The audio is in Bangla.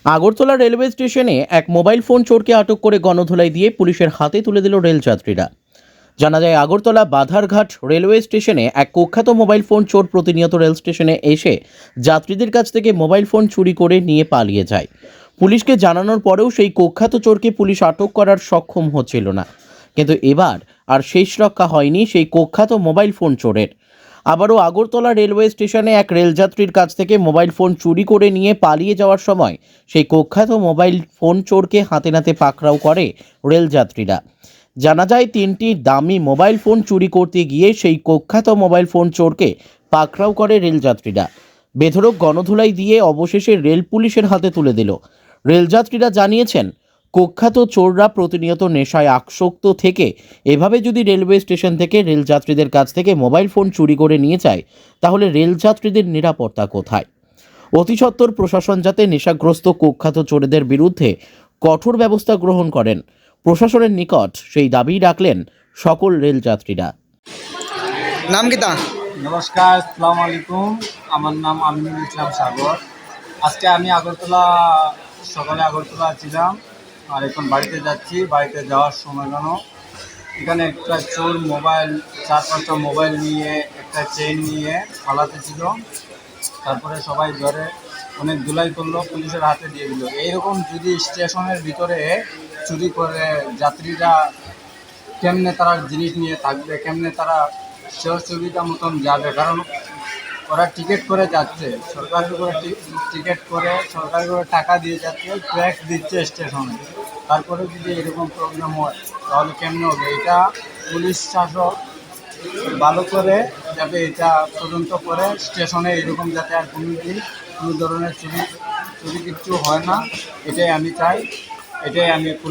আগরতলা রেলওয়ে স্টেশনে এক মোবাইল ফোন চোরকে আটক করে গণধোলাই দিয়ে পুলিশের হাতে তুলে দিল রেলযাত্রীরা। জানা যায়, আগরতলা বাধারঘাট রেলওয়ে স্টেশনে এক কুখ্যাত মোবাইল ফোন চোর প্রতিনিয়ত রেল স্টেশনে এসে যাত্রীদের কাছ থেকে মোবাইল ফোন চুরি করে নিয়ে পালিয়ে যায়। পুলিশকে জানানোর পরেও সেই কুখ্যাত চোরকে পুলিশ আটক করার সক্ষম হচ্ছিল না। কিন্তু এবার আর শেষ রক্ষা হয়নি সেই কুখ্যাত মোবাইল ফোন চোরের। আবারও আগরতলা রেলওয়ে স্টেশনে এক রেলযাত্রীর কাছ থেকে মোবাইল ফোন চুরি করে নিয়ে পালিয়ে যাওয়ার সময় সেই কুখ্যাত মোবাইল ফোন চোরকে হাতে নাতে পাকড়াও করে রেলযাত্রীরা। জানা যায়, 3টি দামি মোবাইল ফোন চুরি করতে গিয়ে সেই কুখ্যাত মোবাইল ফোন চোরকে পাকড়াও করে রেলযাত্রীরা। বেধড়ক গণধোলাই দিয়ে অবশেষে রেল পুলিশের হাতে তুলে দিল। রেলযাত্রীরা জানিয়েছেন, কুখ্যাত চোররা প্রতিনিয়ত নেশায় আসক্ত থেকে এভাবে যদি রেলওয়ে স্টেশন থেকে রেলযাত্রীদের কাছ থেকে মোবাইল ফোন চুরি করে নিয়ে যায়, তাহলে রেলযাত্রীদের নিরাপত্তা কোথায়? অতি সত্বর প্রশাসন যাতে নেশাগ্রস্ত কুখ্যাত চোরেদের বিরুদ্ধে কঠোর ব্যবস্থা গ্রহণ করেন, প্রশাসনের নিকট সেই দাবি রাখলেন সকল রেলযাত্রীরা। নাম কি তা? নমস্কার, আসসালামু আলাইকুম। আমার নাম আমিনুল ইসলাম সাগর। আজকে আমি সকালে আগরতলা ছিলাম, আর এখন বাড়িতে যাচ্ছি। বাড়িতে যাওয়ার সময় এখানে একটা চোর মোবাইল, 4-5টা মোবাইল নিয়ে, একটা চেইন নিয়ে পালাতে ছিল। তারপরে সবাই ধরে অনেক ধুলাই করলো, পুলিশের হাতে দিয়ে দিল। এইরকম যদি স্টেশনের ভিতরে চুরি করে যাত্রীরা কেমনে তারা জিনিস নিয়ে থাকবে, কেমনে তারা সুবিধা মতন যাবে? কারণ ওরা টিকিট করে যাচ্ছে, সরকারের করে টিকিট করে, সরকারের করে টাকা দিয়ে যাচ্ছে, ট্যাক্স দিচ্ছে স্টেশনে। তারপরে যদি এরকম প্রবলেম হয় তাহলে কেমনে হবে? এটা পুলিশ শাসক ভালো করে যাতে এটা তদন্ত করে স্টেশনে এরকম যাতে আর কোনো ধরনের চুরি কিচ্ছু হয় না, এটাই আমি চাই। এটাই আমি পুলিশ